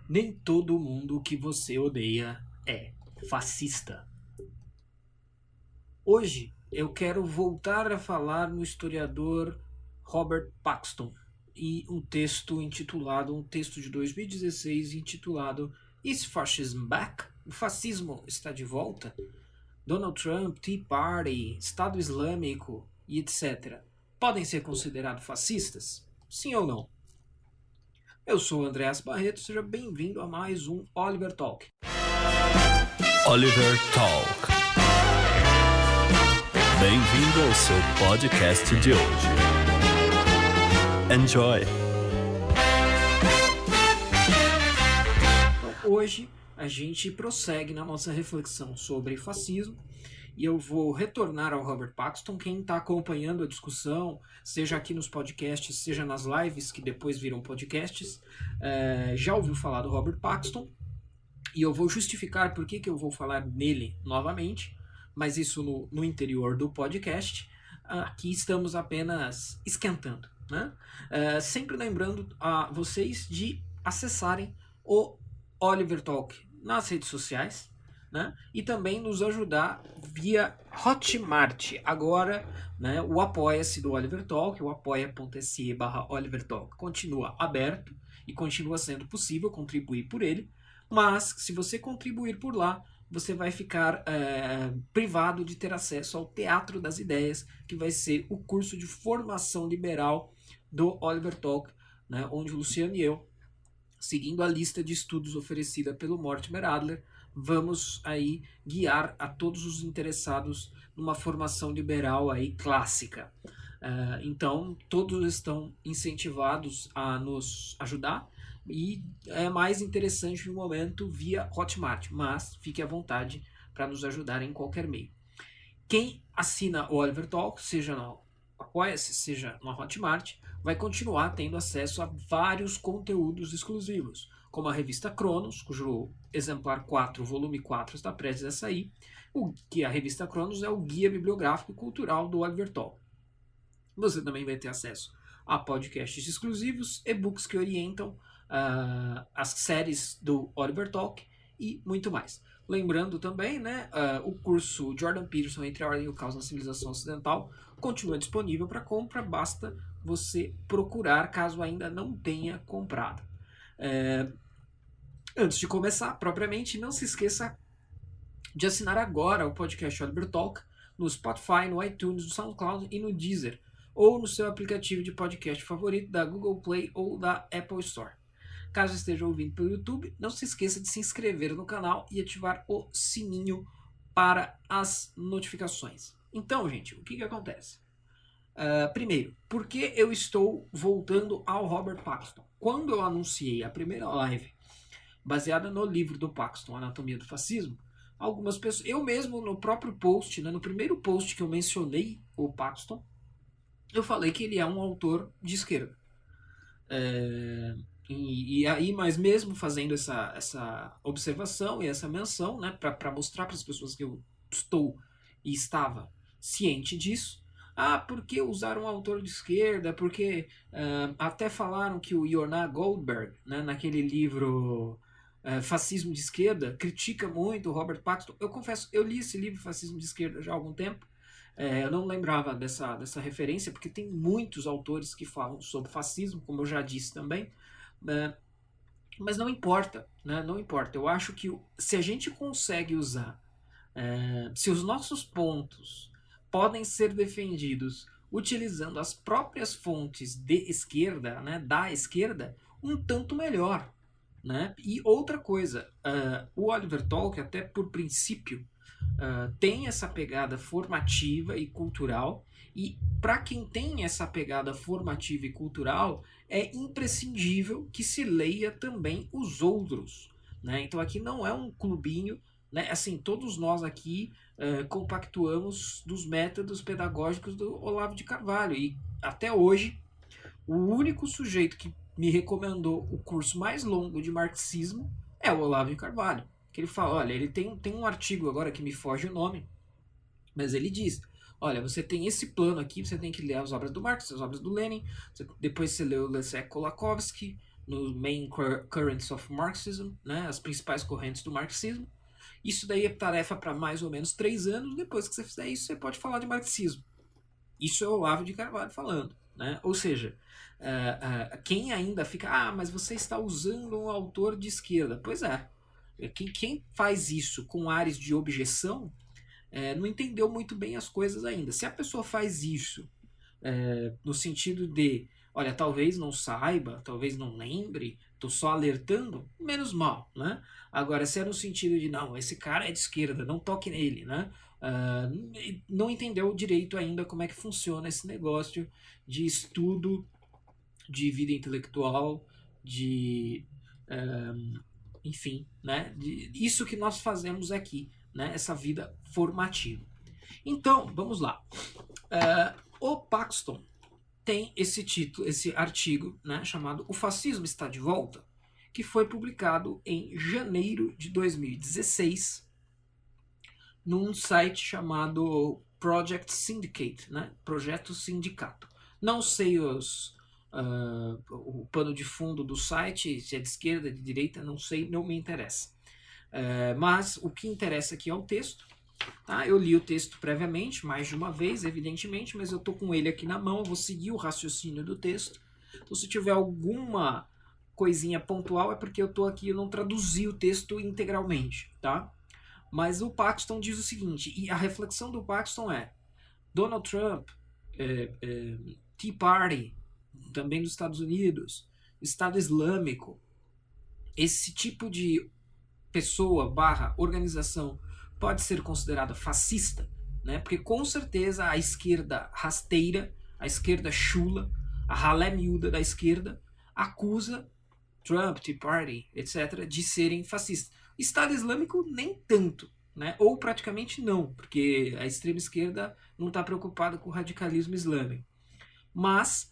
Nem todo mundo que você odeia é fascista. Hoje eu quero voltar a falar no historiador Robert Paxton e um texto de 2016 intitulado Is Fascism Back? O fascismo está de volta? Donald Trump, Tea Party, Estado Islâmico e etc. podem ser considerados fascistas? Sim ou não? Eu sou o Andreas Barreto, seja bem-vindo a mais um Oliver Talk. Oliver Talk. Bem-vindo ao seu podcast de hoje. Enjoy! Então, hoje a gente prossegue na nossa reflexão sobre fascismo e eu vou retornar ao Robert Paxton. Quem está acompanhando a discussão, seja aqui nos podcasts, seja nas lives que depois viram podcasts, já ouviu falar do Robert Paxton e eu vou justificar por que eu vou falar nele novamente, mas isso no interior do podcast. Aqui estamos apenas esquentando, né? Sempre lembrando a vocês de acessarem o Oliver Talk nas redes sociais, né? E também nos ajudar via Hotmart. Agora, né, o Apoia-se do Oliver Talk, o apoia.se/Oliver Talk, continua aberto e continua sendo possível contribuir por ele, mas se você contribuir por lá, você vai ficar privado de ter acesso ao Teatro das Ideias, que vai ser o curso de formação liberal do Oliver Talk, né, onde o Luciano e eu, seguindo a lista de estudos oferecida pelo Mortimer Adler, vamos aí guiar a todos os interessados numa formação liberal aí clássica. Então, todos estão incentivados a nos ajudar e é mais interessante no momento via Hotmart, mas fique à vontade para nos ajudar em qualquer meio. Quem assina o Oliver Talk, seja no Apoia-se, seja no Hotmart, vai continuar tendo acesso a vários conteúdos exclusivos, como a revista Cronos, cujo exemplar 4, volume 4, está prestes a sair, que a revista Cronos é o guia bibliográfico e cultural do Oliver Talk. Você também vai ter acesso a podcasts exclusivos, e-books que orientam as séries do Oliver Talk e muito mais. Lembrando também, né, o curso Jordan Peterson Entre a Ordem e o Caos na Civilização Ocidental continua disponível para compra, basta você procurar caso ainda não tenha comprado. Antes de começar, propriamente, não se esqueça de assinar agora o podcast Oliver Talk no Spotify, no iTunes, no SoundCloud e no Deezer, ou no seu aplicativo de podcast favorito da Google Play ou da Apple Store. Caso esteja ouvindo pelo YouTube, não se esqueça de se inscrever no canal e ativar o sininho para as notificações. Então, gente, o que acontece? Primeiro, por que eu estou voltando ao Robert Paxton? Quando eu anunciei a primeira live baseada no livro do Paxton, Anatomia do Fascismo, algumas pessoas, eu mesmo no próprio post, né, no primeiro post que eu mencionei o Paxton, eu falei que ele é um autor de esquerda. E aí, mas mesmo fazendo essa observação e essa menção, né, para mostrar para as pessoas que eu estou e estava ciente disso, porque usaram um autor de esquerda, porque até falaram que o Jornal Goldberg, né, naquele livro Fascismo de Esquerda, critica muito o Robert Paxton. Eu confesso, eu li esse livro Fascismo de Esquerda já há algum tempo. Eu não lembrava dessa referência, porque tem muitos autores que falam sobre fascismo, como eu já disse também, né? Mas não importa, né? Não importa. Eu acho que se a gente consegue usar, se os nossos pontos podem ser defendidos utilizando as próprias fontes de esquerda, né, da esquerda, um tanto melhor. Né? E outra coisa, o Oliver Talk, até por princípio, tem essa pegada formativa e cultural, e para quem tem essa pegada formativa e cultural, é imprescindível que se leia também os outros. Né? Então aqui não é um clubinho, né? Assim, todos nós aqui compactuamos dos métodos pedagógicos do Olavo de Carvalho, e até hoje o único sujeito que me recomendou o curso mais longo de marxismo é o Olavo de Carvalho. Que ele fala, olha, ele tem um artigo agora que me foge o nome, mas ele diz, olha, você tem esse plano aqui, você tem que ler as obras do Marx, as obras do Lenin, depois você lê o Leszek Kolakowski, no Main Currents of Marxism, né, as principais correntes do marxismo. Isso daí é tarefa para mais ou menos 3 anos. Depois que você fizer isso, você pode falar de marxismo. Isso é o Olavo de Carvalho falando. Né? Ou seja, quem ainda fica, mas você está usando um autor de esquerda. Pois é. Quem faz isso com ares de objeção não entendeu muito bem as coisas ainda. Se a pessoa faz isso no sentido de, olha, talvez não saiba, talvez não lembre, tô só alertando, menos mal, né? Agora, se é no sentido de, não, esse cara é de esquerda, não toque nele, né? Não entendeu direito ainda como é que funciona esse negócio de estudo de vida intelectual, de enfim, né? Isso que nós fazemos aqui, né? Essa vida formativa. Então, vamos lá. O Paxton tem esse título, esse artigo, né, chamado O Fascismo Está de Volta, que foi publicado em janeiro de 2016 num site chamado Project Syndicate, né, Projeto Sindicato. Não sei o pano de fundo do site, se é de esquerda, de direita, não sei, não me interessa. Mas o que interessa aqui é o texto. Tá? Eu li o texto previamente, mais de uma vez, evidentemente, mas eu estou com ele aqui na mão, eu vou seguir o raciocínio do texto. Então, se tiver alguma coisinha pontual, é porque eu estou aqui, eu não traduzi o texto integralmente. Tá? Mas o Paxton diz o seguinte, e a reflexão do Paxton é: Donald Trump, Tea Party, também dos Estados Unidos, Estado Islâmico, esse tipo de pessoa / organização pode ser considerada fascista, né? Porque com certeza a esquerda rasteira, a esquerda chula, a ralé miúda da esquerda acusa Trump, Tea Party, etc., de serem fascistas. Estado Islâmico nem tanto, né? Ou praticamente não, porque a extrema esquerda não está preocupada com o radicalismo islâmico. Mas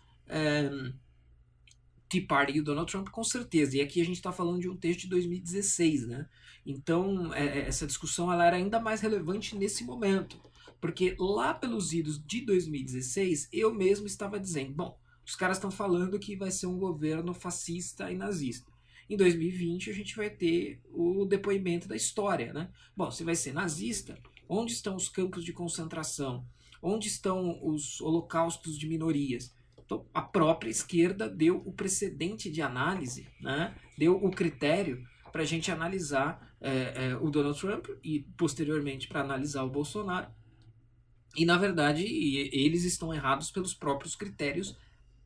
Tea Party e o Donald Trump, com certeza. E aqui a gente está falando de um texto de 2016, né? Então, essa discussão ela era ainda mais relevante nesse momento. Porque lá pelos idos de 2016, eu mesmo estava dizendo, bom, os caras estão falando que vai ser um governo fascista e nazista. Em 2020, a gente vai ter o depoimento da história, né? Bom, se vai ser nazista, onde estão os campos de concentração? Onde estão os holocaustos de minorias? Então, a própria esquerda deu o precedente de análise, né? Deu o critério para a gente analisar o Donald Trump e, posteriormente, para analisar o Bolsonaro. E, na verdade, eles estão errados pelos próprios critérios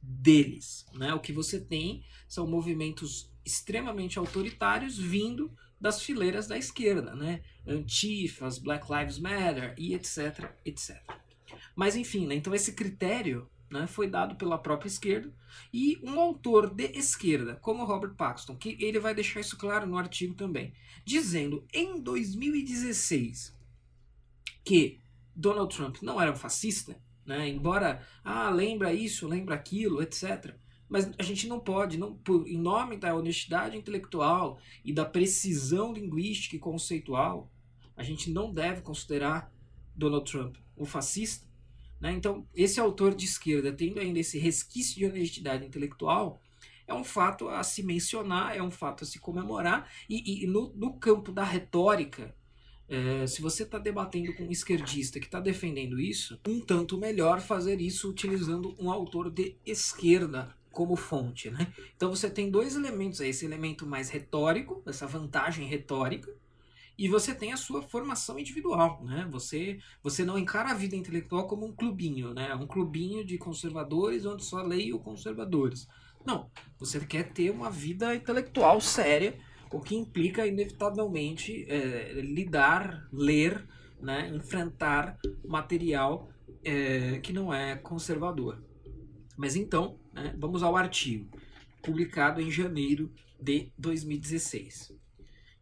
deles. Né? O que você tem são movimentos extremamente autoritários vindo das fileiras da esquerda, né? Antifas, Black Lives Matter e etc, etc. Mas, enfim, né? Então esse critério, né, foi dado pela própria esquerda, e um autor de esquerda, como Robert Paxton, que ele vai deixar isso claro no artigo também, dizendo em 2016 que Donald Trump não era um fascista, né, embora, lembra isso, lembra aquilo, etc., mas a gente não pode, em nome da honestidade intelectual e da precisão linguística e conceitual, a gente não deve considerar Donald Trump um fascista. Né? Então, esse autor de esquerda, tendo ainda esse resquício de honestidade intelectual, é um fato a se mencionar, é um fato a se comemorar, e no campo da retórica, se você está debatendo com um esquerdista que está defendendo isso, um tanto melhor fazer isso utilizando um autor de esquerda como fonte. Né? Então você tem dois elementos aí, esse elemento mais retórico, essa vantagem retórica, e você tem a sua formação individual, né? Você não encara a vida intelectual como um clubinho, né? Um clubinho de conservadores onde só leiam conservadores. Não, você quer ter uma vida intelectual séria, o que implica inevitavelmente lidar, ler, né? Enfrentar material que não é conservador. Mas então, né, vamos ao artigo, publicado em janeiro de 2016.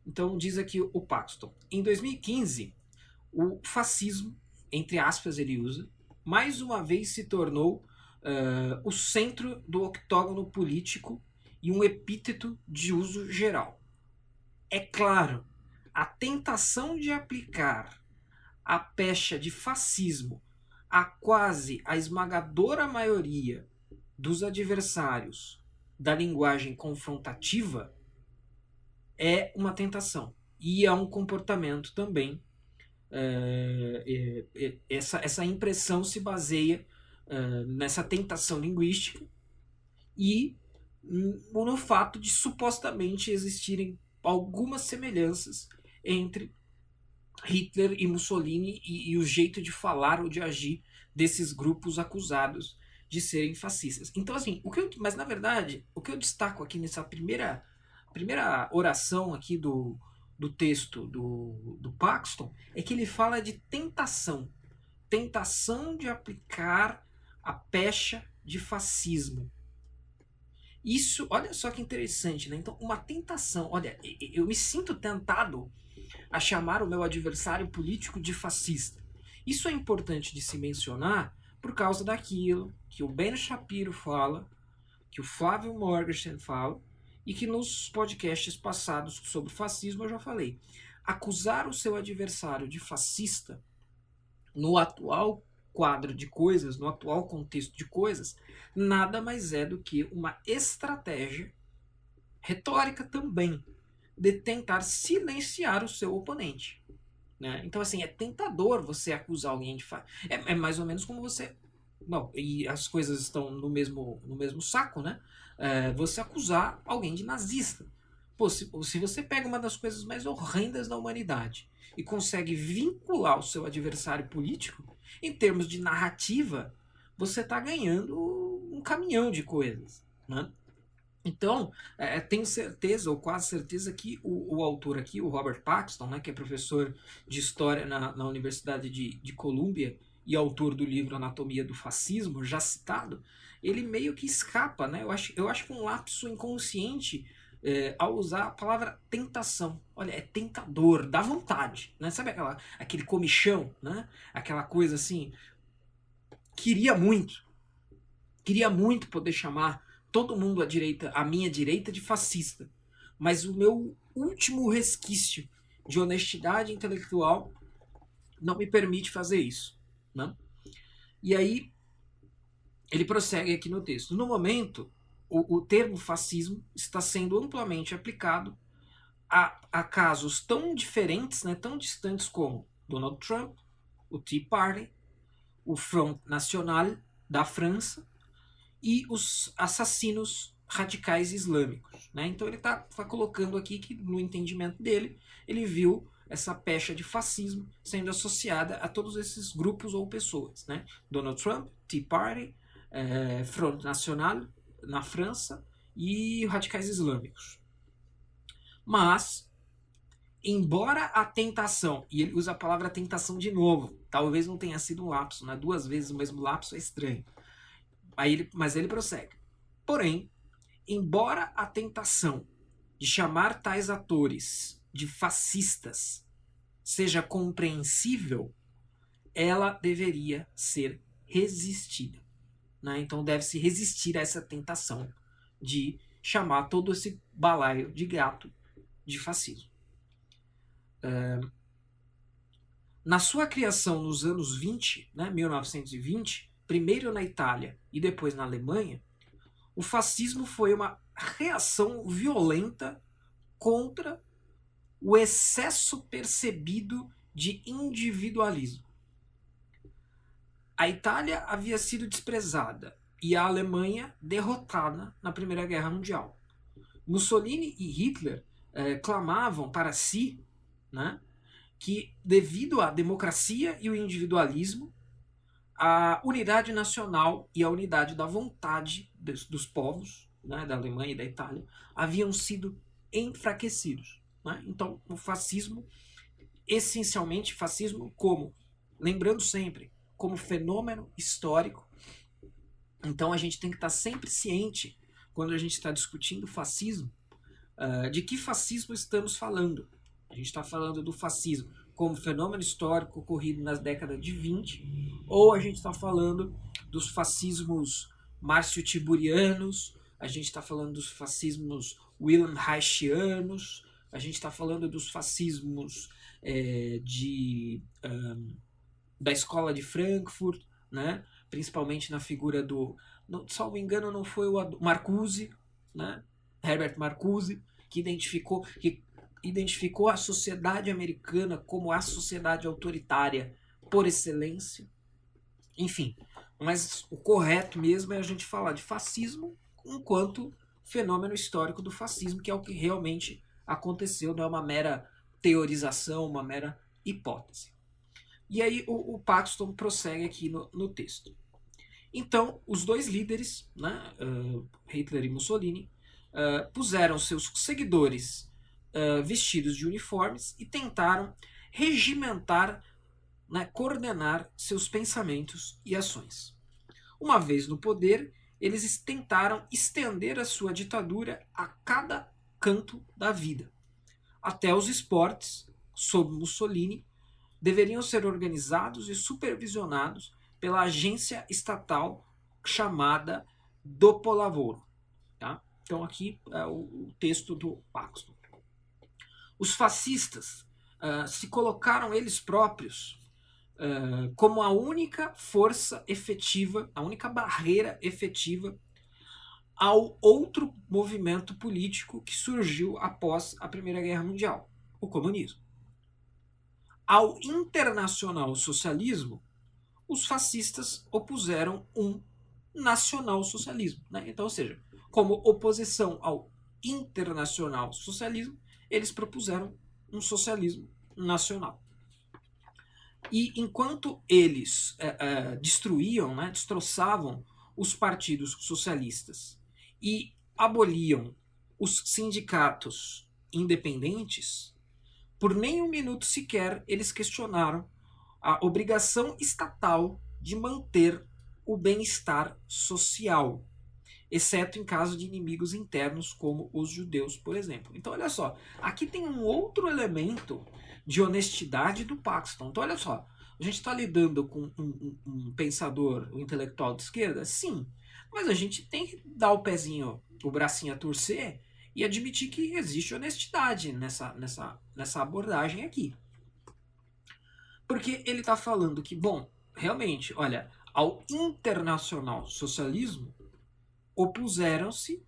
Então diz aqui o Paxton. Em 2015, o fascismo, entre aspas ele usa, mais uma vez se tornou o centro do octógono político e um epíteto de uso geral. É claro, a tentação de aplicar a pecha de fascismo a quase a esmagadora maioria dos adversários da linguagem confrontativa é uma tentação. E é um comportamento também. Essa impressão se baseia nessa tentação linguística e no fato de supostamente existirem algumas semelhanças entre Hitler e Mussolini e o jeito de falar ou de agir desses grupos acusados de serem fascistas. Então, assim, mas na verdade, o que eu destaco aqui nessa primeira oração aqui do texto do Paxton é que ele fala de tentação. Tentação de aplicar a pecha de fascismo. Isso, olha só que interessante, né? Então, uma tentação. Olha, eu me sinto tentado a chamar o meu adversário político de fascista. Isso é importante de se mencionar por causa daquilo que o Ben Shapiro fala, que o Flávio Morgenstern fala, e que nos podcasts passados sobre fascismo eu já falei. Acusar o seu adversário de fascista no atual quadro de coisas, no atual contexto de coisas, nada mais é do que uma estratégia retórica também de tentar silenciar o seu oponente. Né? Então, assim, é tentador você acusar alguém de é mais ou menos como você. Bom, e as coisas estão no mesmo saco, né? Você acusar alguém de nazista. Pô, se você pega uma das coisas mais horrendas da humanidade e consegue vincular o seu adversário político, em termos de narrativa, você está ganhando um caminhão de coisas. Né? Então, tenho certeza, ou quase certeza, que o autor aqui, o Robert Paxton, né, que é professor de História na Universidade de Columbia e autor do livro Anatomia do Fascismo, já citado, ele meio que escapa, né? Eu acho que um lapso inconsciente ao usar a palavra tentação. Olha, é tentador, dá vontade, né? Sabe aquele comichão, né? Aquela coisa assim, queria muito poder chamar todo mundo à minha direita de fascista. Mas o meu último resquício de honestidade intelectual não me permite fazer isso. Né? E aí, ele prossegue aqui no texto. No momento, o termo fascismo está sendo amplamente aplicado a casos tão diferentes, né, tão distantes como Donald Trump, o Tea Party, o Front National da França e os assassinos radicais islâmicos. Né? Então ele está colocando aqui que, no entendimento dele, ele viu essa pecha de fascismo sendo associada a todos esses grupos ou pessoas. Né? Donald Trump, Tea Party, Front National na França e radicais islâmicos. Mas, embora a tentação, e ele usa a palavra tentação de novo, talvez não tenha sido um lapso, né? 2 vezes o mesmo lapso é estranho. Mas ele prossegue. Porém, embora a tentação de chamar tais atores de fascistas seja compreensível, ela deveria ser resistida. Né? Então deve-se resistir a essa tentação de chamar todo esse balaio de gato de fascismo. Na sua criação nos anos 20, né, 1920, primeiro na Itália e depois na Alemanha, o fascismo foi uma reação violenta contra o excesso percebido de individualismo. A Itália havia sido desprezada e a Alemanha derrotada na Primeira Guerra Mundial. Mussolini e Hitler clamavam para si, né, que, devido à democracia e o individualismo, a unidade nacional e a unidade da vontade dos povos, né, da Alemanha e da Itália, haviam sido enfraquecidos. Né? Então, o fascismo, essencialmente, fascismo como, lembrando sempre, como fenômeno histórico. Então, a gente tem que estar sempre ciente, quando a gente está discutindo fascismo, de que fascismo estamos falando. A gente está falando do fascismo como fenômeno histórico ocorrido nas décadas de 20, ou a gente está falando dos fascismos marcio-tiburianos, a gente está falando dos fascismos Wilhelm Reichianos, a gente está falando dos fascismos da escola de Frankfurt, né? Principalmente na figura salvo engano, não foi o Marcuse, né? Herbert Marcuse, que identificou a sociedade americana como a sociedade autoritária por excelência. Enfim, mas o correto mesmo é a gente falar de fascismo enquanto fenômeno histórico do fascismo, que é o que realmente aconteceu, não é uma mera teorização, uma mera hipótese. E aí o Paxton prossegue aqui no texto. Então, os dois líderes, né, Hitler e Mussolini, puseram seus seguidores vestidos de uniformes e tentaram regimentar, né, coordenar seus pensamentos e ações. Uma vez no poder, eles tentaram estender a sua ditadura a cada canto da vida. Até os esportes, sob Mussolini, deveriam ser organizados e supervisionados pela agência estatal chamada Dopolavoro. Tá? Então aqui é o texto do Paxton. Os fascistas se colocaram eles próprios como a única força efetiva, a única barreira efetiva ao outro movimento político que surgiu após a Primeira Guerra Mundial, o comunismo. Ao internacional socialismo, os fascistas opuseram um nacional-socialismo. Né? Então, ou seja, como oposição ao internacional socialismo, eles propuseram um socialismo nacional. E enquanto eles destruíam, né, destroçavam os partidos socialistas e aboliam os sindicatos independentes, por nem um minuto sequer eles questionaram a obrigação estatal de manter o bem-estar social, exceto em caso de inimigos internos como os judeus, por exemplo. Então, olha só, aqui tem um outro elemento de honestidade do Paxton. Então, olha só, a gente está lidando com um pensador, um intelectual de esquerda? Sim, mas a gente tem que dar o pezinho, o bracinho a torcer e admitir que existe honestidade nessa abordagem aqui. Porque ele está falando que, bom, realmente, olha, ao internacional socialismo opuseram-se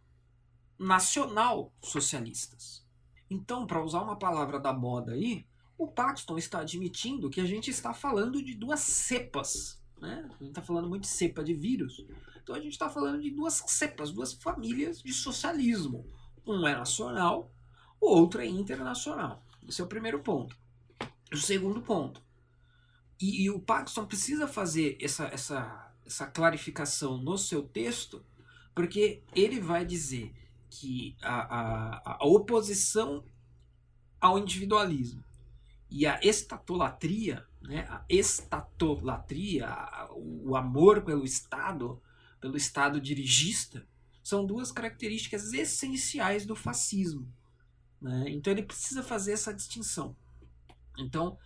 nacional-socialistas. Então, para usar uma palavra da moda aí, o Paxton está admitindo que a gente está falando de duas cepas. Né? A gente está falando muito de cepa de vírus. Então a gente está falando de duas cepas, duas famílias de socialismo. Um é nacional, o outro é internacional. Esse é o primeiro ponto. O segundo ponto. E o Paxton precisa fazer essa clarificação no seu texto, porque ele vai dizer que a oposição ao individualismo e a estatolatria, né, o amor pelo Estado dirigista, são duas características essenciais do fascismo. Né? Então ele precisa fazer essa distinção. Então,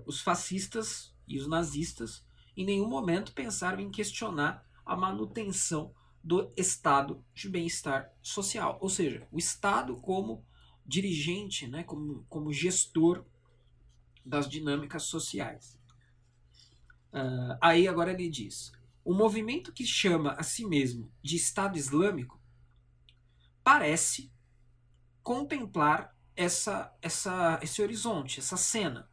os fascistas e os nazistas em nenhum momento pensaram em questionar a manutenção do estado de bem-estar social. Ou seja, o Estado como dirigente, né, como gestor das dinâmicas sociais. Aí agora ele diz: o movimento que chama a si mesmo de Estado Islâmico parece contemplar esse horizonte, essa cena.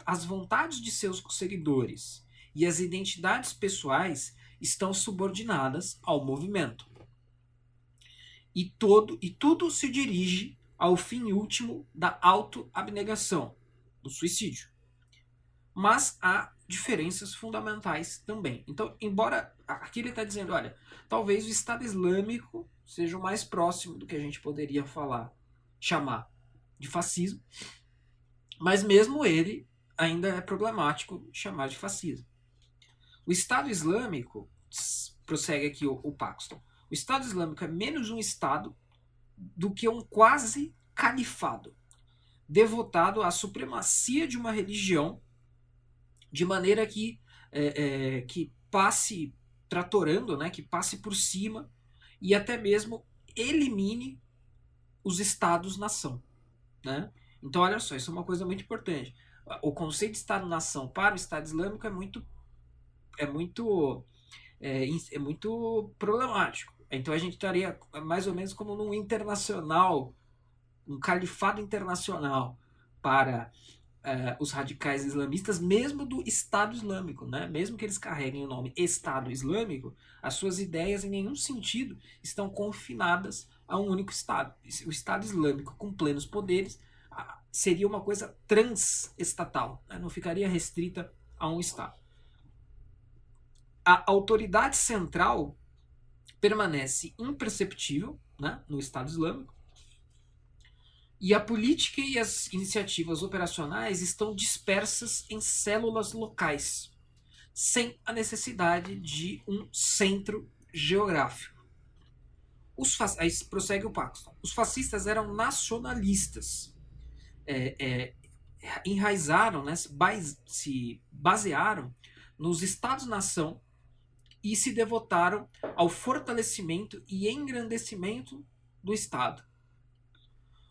As vontades de seus seguidores e as identidades pessoais estão subordinadas ao movimento. E tudo se dirige ao fim último da autoabnegação, do suicídio. Mas há diferenças fundamentais também. Então, embora aqui ele está dizendo, olha, talvez o Estado Islâmico seja o mais próximo do que a gente poderia chamar de fascismo, mas mesmo ele ainda é problemático chamar de fascismo. O Estado Islâmico, prossegue aqui o Paxton, o Estado Islâmico é menos um Estado do que um quase califado, devotado à supremacia de uma religião, de maneira que passe tratorando, né, que passe por cima e até mesmo elimine os Estados-nação. Né? Então, olha só, isso é uma coisa muito importante. O conceito de Estado-nação para o Estado Islâmico é muito problemático. Então a gente estaria mais ou menos como num internacional, um califado internacional para os radicais islamistas, mesmo do Estado Islâmico, né? Mesmo que eles carreguem o nome Estado Islâmico, as suas ideias em nenhum sentido estão confinadas a um único Estado. O Estado Islâmico, com plenos poderes, seria uma coisa transestatal, né? Não ficaria restrita a um Estado. A autoridade central permanece imperceptível, né, no Estado Islâmico, e a política e as iniciativas operacionais estão dispersas em células locais, sem a necessidade de um centro geográfico. Aí prossegue o Paxton. Os fascistas eram nacionalistas, enraizaram, né, se basearam nos Estados-nação e se devotaram ao fortalecimento e engrandecimento do Estado.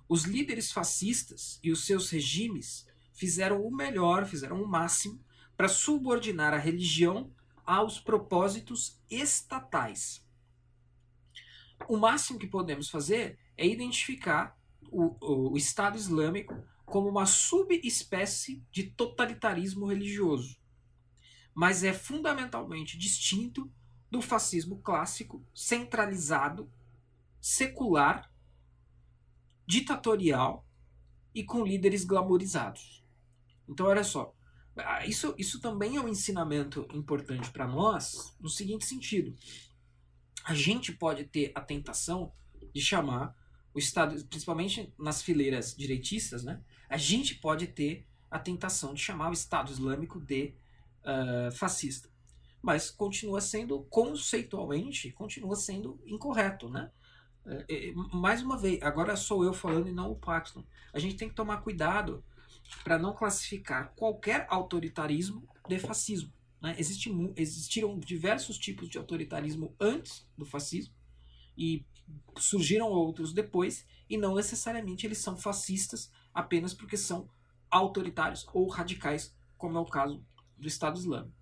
Os líderes fascistas e os seus regimes fizeram o melhor, fizeram o máximo para subordinar a religião aos propósitos estatais. O máximo que podemos fazer é identificar o Estado Islâmico como uma subespécie de totalitarismo religioso, mas é fundamentalmente distinto do fascismo clássico, centralizado, secular, ditatorial e com líderes glamorizados. Então, olha só, isso também é um ensinamento importante para nós no seguinte sentido. A gente pode ter a tentação de chamar o Estado, principalmente nas fileiras direitistas, né? A gente pode ter a tentação de chamar o Estado Islâmico de fascista. Mas continua sendo, conceitualmente, continua sendo incorreto, né? Mais uma vez, agora sou eu falando e não o Paxton. A gente tem que tomar cuidado para não classificar qualquer autoritarismo de fascismo, né? Existiram diversos tipos de autoritarismo antes do fascismo e surgiram outros depois, e não necessariamente eles são fascistas apenas porque são autoritários ou radicais, como é o caso do Estado Islâmico.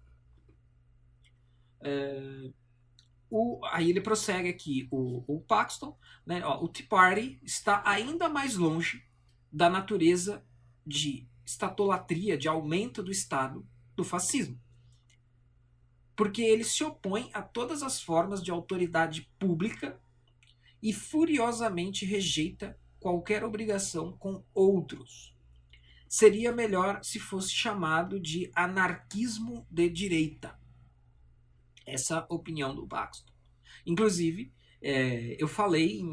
Aí ele prossegue aqui, o Paxton, né, o Tea Party está ainda mais longe da natureza de estatolatria, de aumento do Estado, do fascismo. Porque ele se opõe a todas as formas de autoridade pública e furiosamente rejeita qualquer obrigação com outros. Seria melhor se fosse chamado de anarquismo de direita. Essa opinião do Paxton. Inclusive, eu falei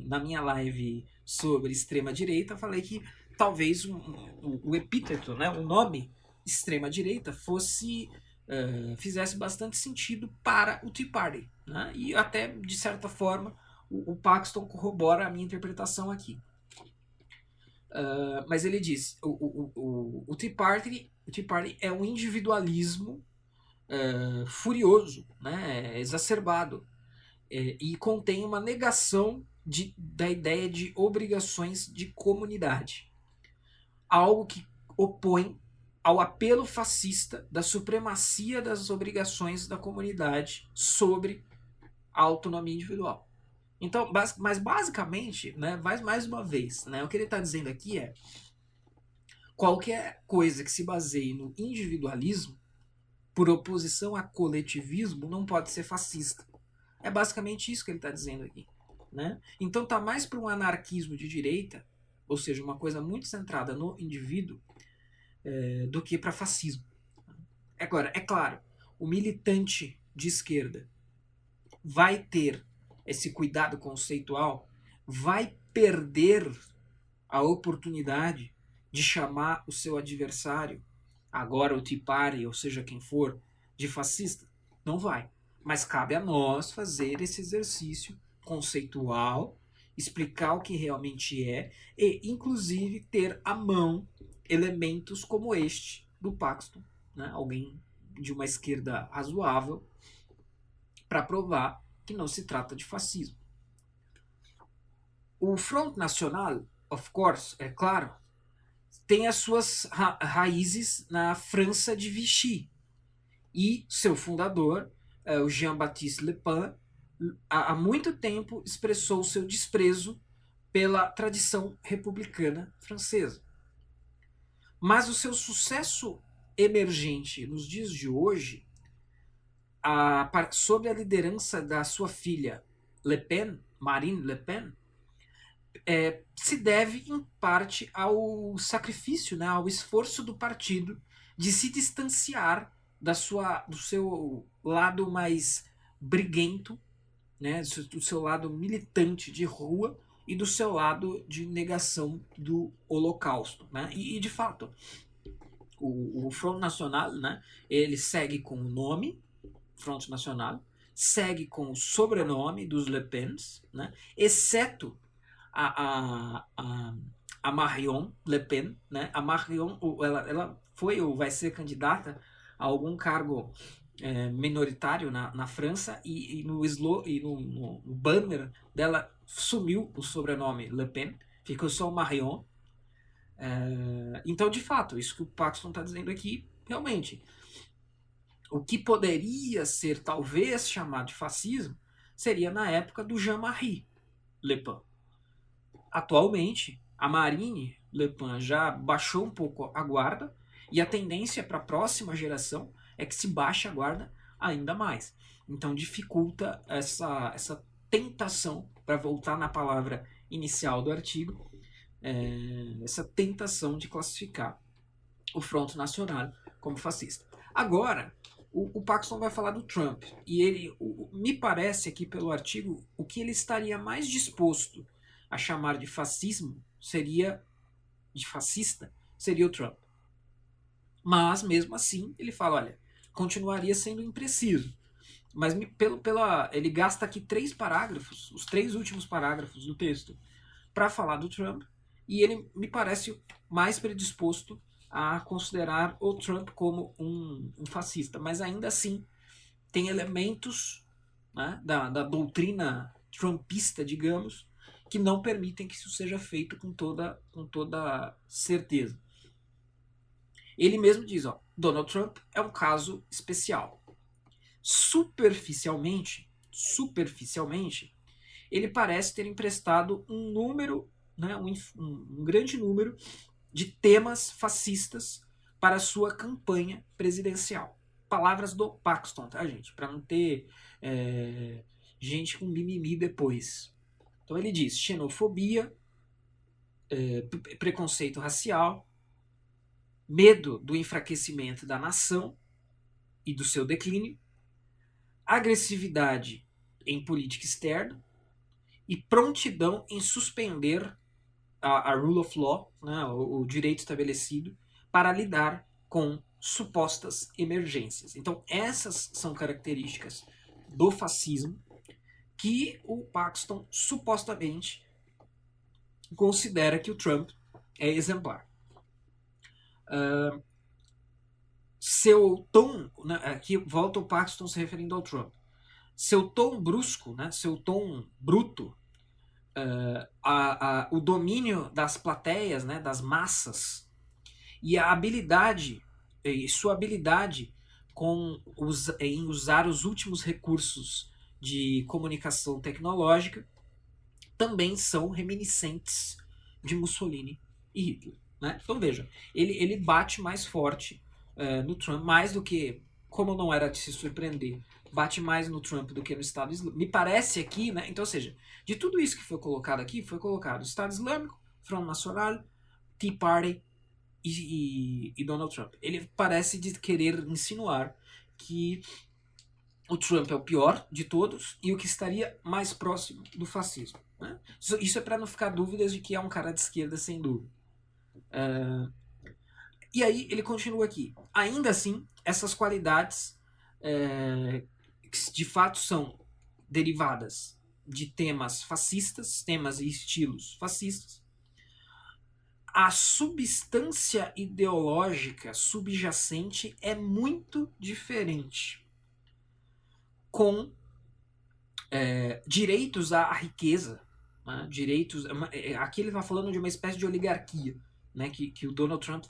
na minha live sobre extrema-direita, falei que talvez o epíteto, né, o nome extrema-direita, fizesse bastante sentido para o Tea Party. Né? E até, de certa forma, o Paxton corrobora a minha interpretação aqui. Mas ele diz, o Tea Party é um individualismo furioso, né, exacerbado, e contém uma negação da ideia de obrigações de comunidade. Algo que opõe ao apelo fascista da supremacia das obrigações da comunidade sobre a autonomia individual. Então, mas basicamente, né, mais uma vez, né, o que ele está dizendo aqui é qualquer coisa que se baseie no individualismo, por oposição a coletivismo, não pode ser fascista. É basicamente isso que ele está dizendo aqui. Né? Então está mais para um anarquismo de direita, ou seja, uma coisa muito centrada no indivíduo, do que para fascismo. Agora, é claro, o militante de esquerda vai ter esse cuidado conceitual, vai perder a oportunidade de chamar o seu adversário, agora o Tea Party, ou seja quem for, de fascista? Não vai. Mas cabe a nós fazer esse exercício conceitual, explicar o que realmente é e, inclusive, ter à mão elementos como este do Paxton, né? Alguém de uma esquerda razoável, para provar que não se trata de fascismo. O Front National, of course, é claro, tem as suas raízes na França de Vichy. E seu fundador, o Jean-Baptiste Le Pen, há muito tempo expressou seu desprezo pela tradição republicana francesa. Mas o seu sucesso emergente nos dias de hoje, sob a liderança da sua filha Le Pen, Marine Le Pen, se deve em parte ao sacrifício, né, ao esforço do partido de se distanciar do seu lado mais briguento, né, do seu lado militante de rua e do seu lado de negação do Holocausto. Né? E de fato, o Front National, né, ele segue com o nome Front National, segue com o sobrenome dos Le Pens, né, exceto a Marion Le Pen. Né? A Marion, ela foi ou vai ser candidata a algum cargo minoritário na França, e no banner dela sumiu o sobrenome Le Pen, ficou só Marion. Então, de fato, isso que o Paxton está dizendo aqui, realmente, o que poderia ser talvez chamado de fascismo seria na época do Jean-Marie Le Pen. Atualmente, a Marine Le Pen já baixou um pouco a guarda, e a tendência para a próxima geração é que se baixe a guarda ainda mais. Então dificulta essa tentação, para voltar na palavra inicial do artigo, essa tentação de classificar o Front National como fascista. Agora, o Paxton vai falar do Trump, e ele, me parece aqui pelo artigo, o que ele estaria mais disposto a chamar de fascismo de fascista, seria o Trump. Mas, mesmo assim, ele fala, olha, continuaria sendo impreciso. Mas ele gasta aqui 3 parágrafos, os 3 últimos parágrafos do texto, para falar do Trump, e ele me parece mais predisposto a considerar o Trump como um fascista. Mas ainda assim, tem elementos, né, da doutrina trumpista, digamos, que não permitem que isso seja feito com toda certeza. Ele mesmo diz, Donald Trump é um caso especial. Superficialmente, ele parece ter emprestado um número, né, um grande número de temas fascistas para a sua campanha presidencial. Palavras do Paxton, tá, gente? Para não ter gente com mimimi depois. Então ele diz xenofobia, preconceito racial, medo do enfraquecimento da nação e do seu declínio, agressividade em política externa e prontidão em suspender a rule of law, né, o direito estabelecido, para lidar com supostas emergências. Então essas são características do fascismo que o Paxton supostamente considera que o Trump é exemplar. Seu tom, né, aqui volta o Paxton se referindo ao Trump, seu tom brusco, né, seu tom bruto, o domínio das plateias, né, das massas, e a habilidade, e sua habilidade em usar os últimos recursos de comunicação tecnológica, também são reminiscentes de Mussolini e Hitler. Né? Então veja, ele bate mais forte no Trump, mais do que, como não era de se surpreender, bate mais no Trump do que no Estado Islâmico. Me parece aqui, né? Então, ou seja, de tudo isso que foi colocado aqui, foi colocado o Estado Islâmico, Front National, Tea Party e Donald Trump. Ele parece de querer insinuar que o Trump é o pior de todos e o que estaria mais próximo do fascismo. Né? Isso é para não ficar dúvidas de que é um cara de esquerda, sem dúvida. E aí ele continua aqui. Ainda assim, essas qualidades que de fato são derivadas de temas fascistas, temas e estilos fascistas, a substância ideológica subjacente é muito diferente, com direitos à riqueza, né? Direitos. Aqui ele está falando de uma espécie de oligarquia, né, que o Donald Trump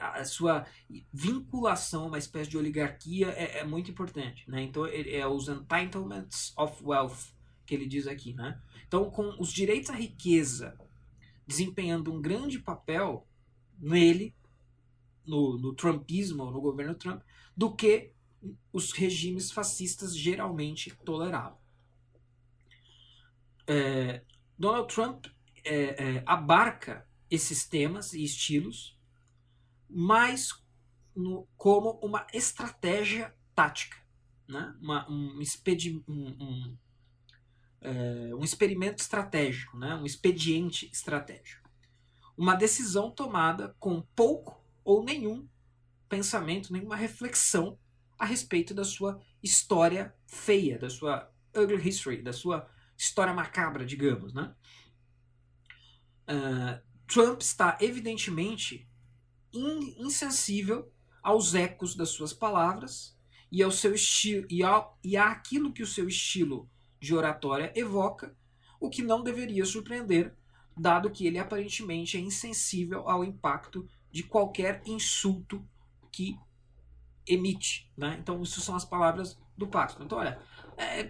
a sua vinculação a uma espécie de oligarquia é muito importante, né? Então é os entitlements of wealth que ele diz aqui, né? Então, com os direitos à riqueza desempenhando um grande papel nele, no trumpismo, no governo Trump, do que os regimes fascistas geralmente toleravam. Donald Trump abarca esses temas e estilos, mas como uma estratégia tática, né? Um experimento estratégico, né? Um expediente estratégico. Uma decisão tomada com pouco ou nenhum pensamento, nenhuma reflexão a respeito da sua história feia, da sua ugly history, da sua história macabra, digamos, né? Trump está evidentemente insensível aos ecos das suas palavras e ao seu estilo e àquilo que o seu estilo de oratória evoca, o que não deveria surpreender, dado que ele aparentemente é insensível ao impacto de qualquer insulto que emite, né? Então, isso são as palavras do Paxton. Então, olha,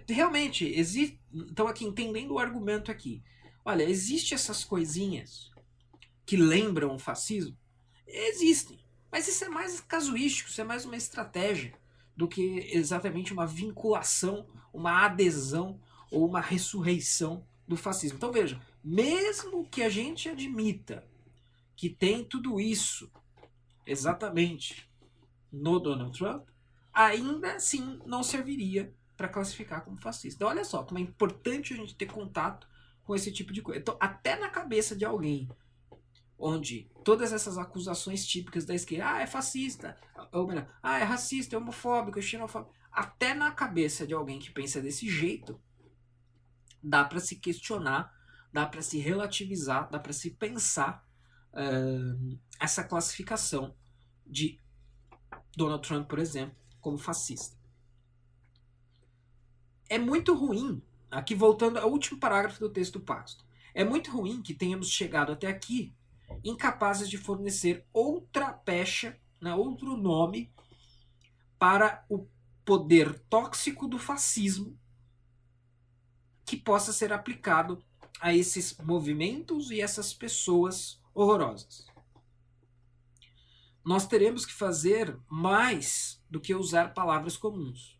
realmente existe. Então, aqui entendendo o argumento aqui, olha, existe essas coisinhas que lembram o fascismo, existem, mas isso é mais casuístico, isso é mais uma estratégia do que exatamente uma vinculação, uma adesão ou uma ressurreição do fascismo. Então, veja, mesmo que a gente admita que tem tudo isso exatamente no Donald Trump, ainda assim não serviria para classificar como fascista. Então, olha só como é importante a gente ter contato com esse tipo de coisa. Então, até na cabeça de alguém onde todas essas acusações típicas da esquerda, é fascista, ou melhor, é racista, é homofóbico, é xenofóbico, até na cabeça de alguém que pensa desse jeito, dá para se questionar, dá para se relativizar, dá para se pensar essa classificação de Donald Trump, por exemplo, como fascista. É muito ruim, aqui voltando ao último parágrafo do texto do Paxton, é muito ruim que tenhamos chegado até aqui incapazes de fornecer outra pecha, né, outro nome para o poder tóxico do fascismo que possa ser aplicado a esses movimentos e essas pessoas horrorosas. Nós teremos que fazer mais do que usar palavras comuns.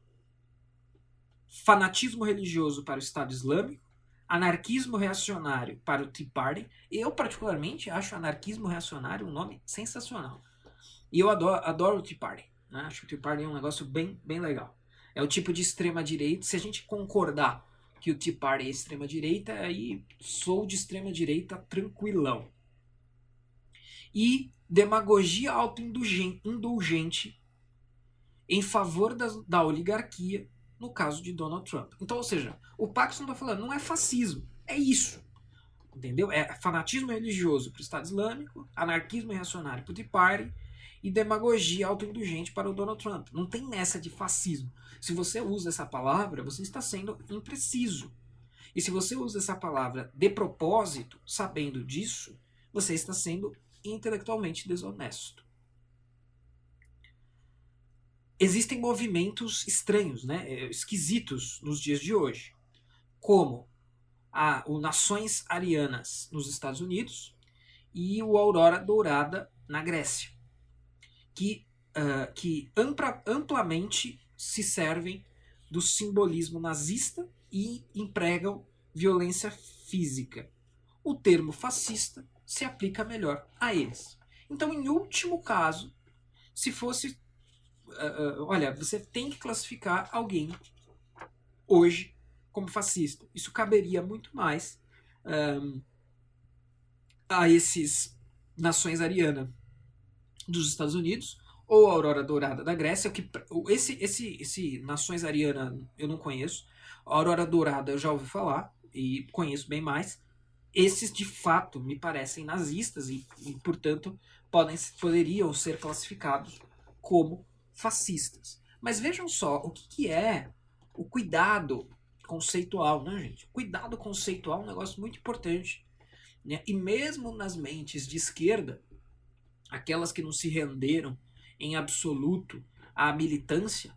Fanatismo religioso para o Estado Islâmico, anarquismo reacionário para o Tea Party. Eu, particularmente, acho anarquismo reacionário um nome sensacional. E eu adoro o Tea Party. Né? Acho que o Tea Party é um negócio bem, bem legal. É o tipo de extrema-direita. Se a gente concordar que o Tea Party é extrema-direita, aí sou de extrema-direita tranquilão. E demagogia autoindulgente em favor da oligarquia, no caso de Donald Trump. Então, ou seja, o Paxton está falando, não é fascismo, é isso. Entendeu? É fanatismo religioso para o Estado Islâmico, anarquismo reacionário para o Tea Party e demagogia autoindulgente para o Donald Trump. Não tem nessa de fascismo. Se você usa essa palavra, você está sendo impreciso. E se você usa essa palavra de propósito, sabendo disso, você está sendo intelectualmente desonesto. Existem movimentos estranhos, né, esquisitos nos dias de hoje, como o Nações Arianas nos Estados Unidos e o Aurora Dourada na Grécia, que amplamente se servem do simbolismo nazista e empregam violência física. O termo fascista se aplica melhor a eles. Então, em último caso, se fosse olha, você tem que classificar alguém hoje como fascista. Isso caberia muito mais a esses Nações Ariana dos Estados Unidos ou a Aurora Dourada da Grécia. Esse Nações Ariana eu não conheço. A Aurora Dourada eu já ouvi falar e conheço bem mais. Esses de fato me parecem nazistas e portanto, poderiam ser classificados como fascistas. Mas vejam só o que é o cuidado conceitual, né, gente? O cuidado conceitual é um negócio muito importante. Né? E mesmo nas mentes de esquerda, aquelas que não se renderam em absoluto à militância,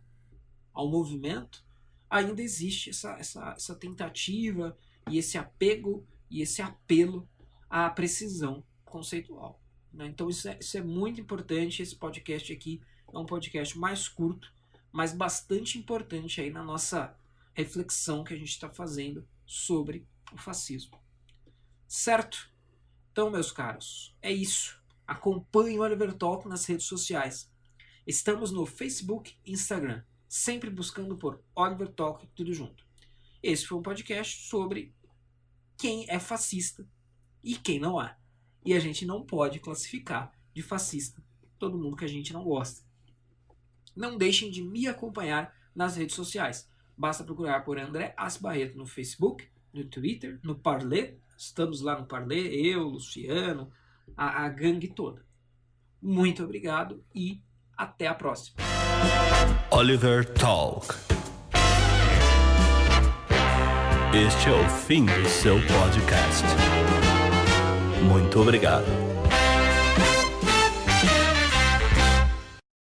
ao movimento, ainda existe essa tentativa e esse apego e esse apelo à precisão conceitual, né? Então isso é muito importante. Esse podcast aqui é um podcast mais curto, mas bastante importante aí na nossa reflexão que a gente está fazendo sobre o fascismo. Certo? Então, meus caros, é isso. Acompanhe o Oliver Talk nas redes sociais. Estamos no Facebook e Instagram, sempre buscando por Oliver Talk, tudo junto. Esse foi um podcast sobre quem é fascista e quem não é. E a gente não pode classificar de fascista todo mundo que a gente não gosta. Não deixem de me acompanhar nas redes sociais. Basta procurar por André Assi Barreto no Facebook, no Twitter, no Parler. Estamos lá no Parler, eu, Luciano, a gangue toda. Muito obrigado e até a próxima. Oliver Talk. Este é o fim do seu podcast. Muito obrigado.